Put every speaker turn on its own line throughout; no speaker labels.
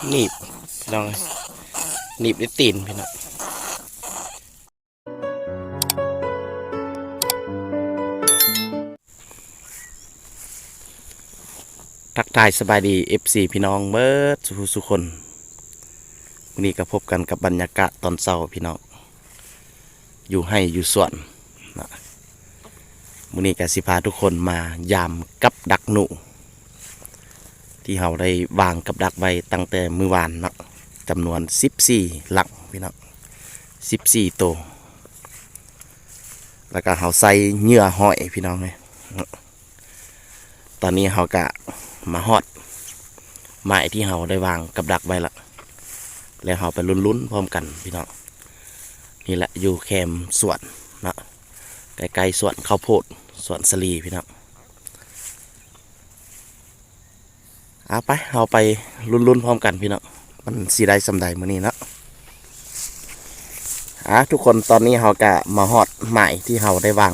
หนีบพี่น้องหนีบด้วยตีนพี่น้องทักทายสบายดี FC พี่น้องเบิร์ดสุคนวันนี้ก็พบกันกับบรรยากาศตอนเช้าพี่น้องอยู่ให้อยู่สวนนะวันนี้ก็สิพาทุกคนมายามกับดักหนูที่เราได้วางกับดักไว้ตั้งแต่มื้อวานเนาะจำนวน14หลักพี่น้อง14ตัวแล้วก็เราใส่เหยื่อหอยพี่น้องเลยตอนนี้เราก็มาฮอดไม้ที่เราได้วางกับดักไว้ละแล้วเราไปลุ้นๆพร้อมกันพี่น้องนี่แหละอยู่แคมสวนนะใกล้ๆสวนข้าวโพดสวนสลีพี่น้องเอาไปเราไปลุ้นๆพร้อมกันพี่น้องมันสีได้สำใดมื้อนี้เนาะทุกคนตอนนี้เราก็มาฮอดไม้ที่เราได้วาง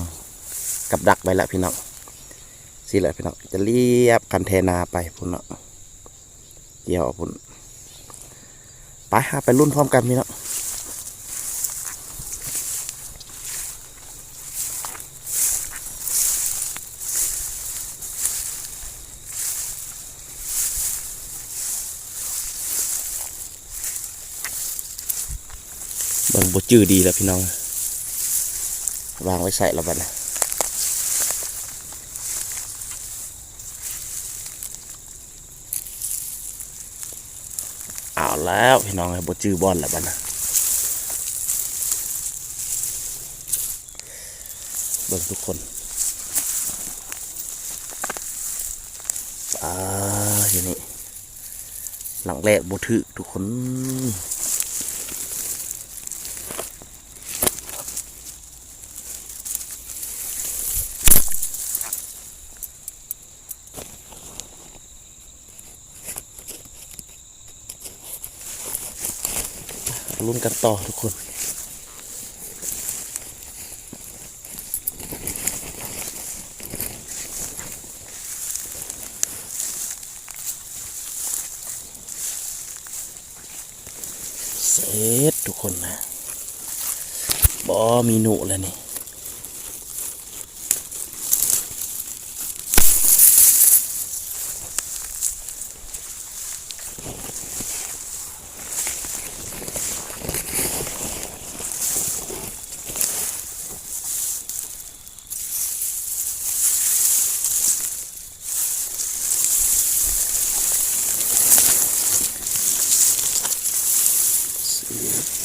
กับดักไว้แล้วพี่น้องสิแหละพี่น้องจะเรียบคันเทนาไปพุ่นเนาะเกี่ยวพุ่นไปรุ่นพร้อมกันพี่น้องเบิ่งบ่จื้อดีแล้วพี่น้องวางไว้ใส่แล้วบัดนี้เอาแล้วพี่น้องบ่จื้อบอลแล้วบัดนี้เบิ่งทุกคนอยู่นี่หลังแรกบ่ถือทุกคนลุ้นกันต่อทุกคนเสร็จทุกคนนะบ่มีหนูแล้วนี่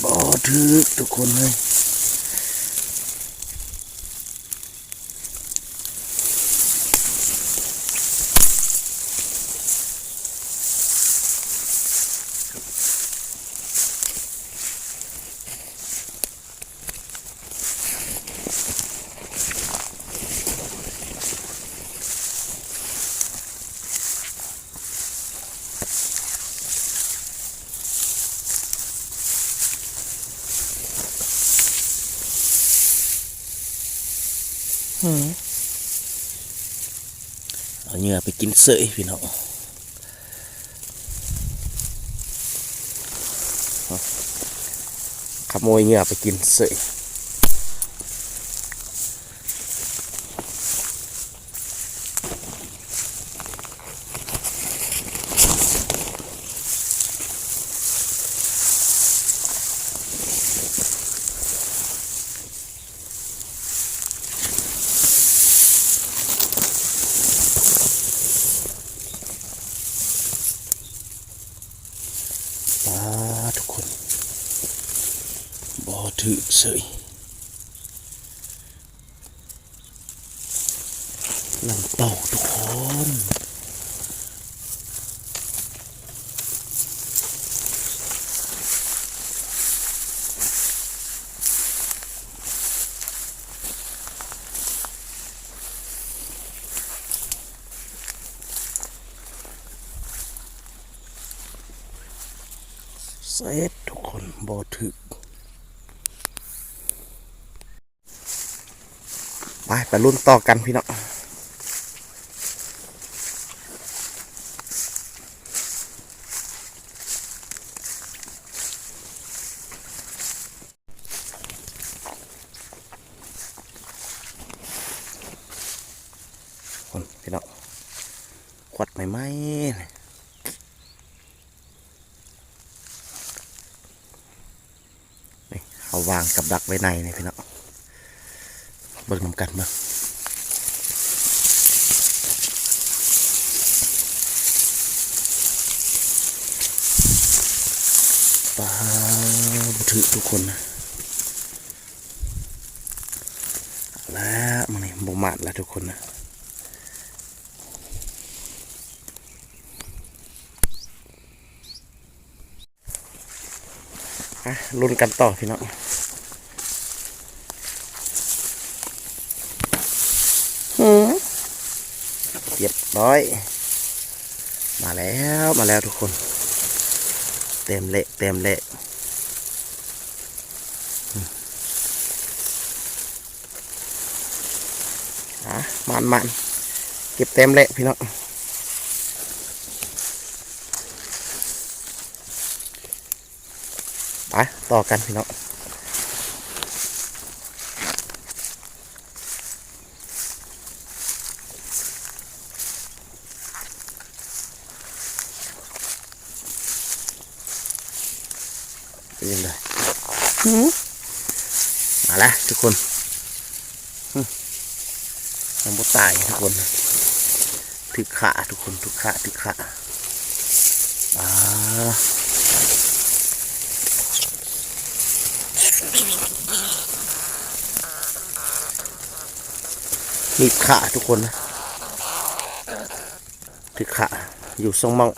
บ่ถือทุกคนเลยเอาเหงื่อไปกินเสยพี่น้องขโมยเหงื่อไปกินเสยทุกคนบ่ถือเสยหลังเต่าทุกคนเสร็จทุกคนบ่ถือไปรุ่นต่อกันพี่น้อง วัดใหม่ๆนี่เอาวางกับดักไว้ในนี่พี่น้องเบิ่งนำกันเบิ่งปลาบุถือทุกคนนะแล้วมันนี่บ่มาดแล้วทุกคนนะลุ้นกันต่อพี่น้องเรียบร้อยมาแล้วทุกคนเต็มเละมันเก็บเต็มเละพี่น้องไปต่อกันพี่น้องเป็นยังไงมาแล้วทุกคนยังบ่ตายทุกคนถึกขาทุกคนถึกขามีขาทุกคนนะถึกขาอยู่ทรงมอง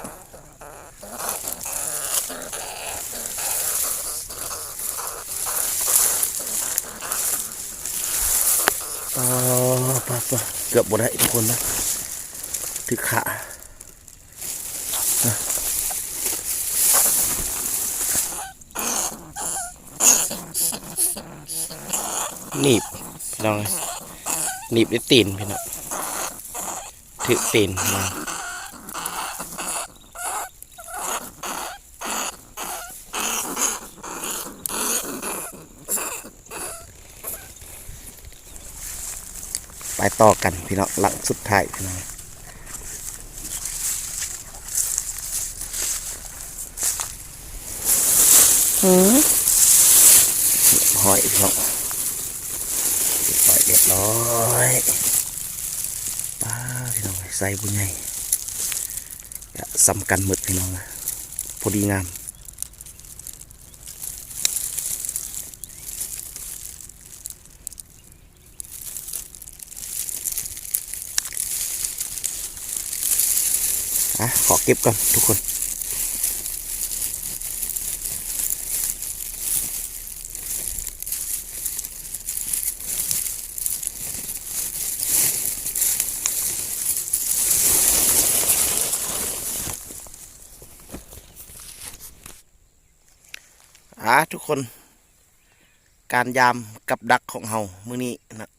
ปะเกือบหมดแล้วทุกคนนะถึกขาหนีบพี่น้องหนีบด้วยตีนพี่น้องถึกตีนมาไปต่อกันพี่น้องหลังสุดท้ายพี่น้องหอยพี่น้องเรียบร้อยป้าพี่น้องใส่บุญใหญ่สำคัญหมดพี่น้องนะพอดีงามขอเก็บก่อนทุกคนทุกคนการยามกับดักของเฮามื้อนี้นะ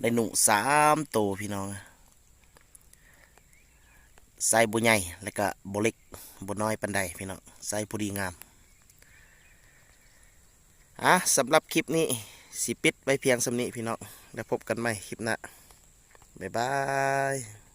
ได้หนู3 ตัวพี่น้องไซส์บุใหญ่แล้วก็บุเล็กบุน้อยปันใดพี่น้องไซส์พอดีงามสำหรับคลิปนี้สิปิดไว้เพียงสำนี้พี่น้องแล้วพบกันใหม่คลิปหน้าบ๊ายบาย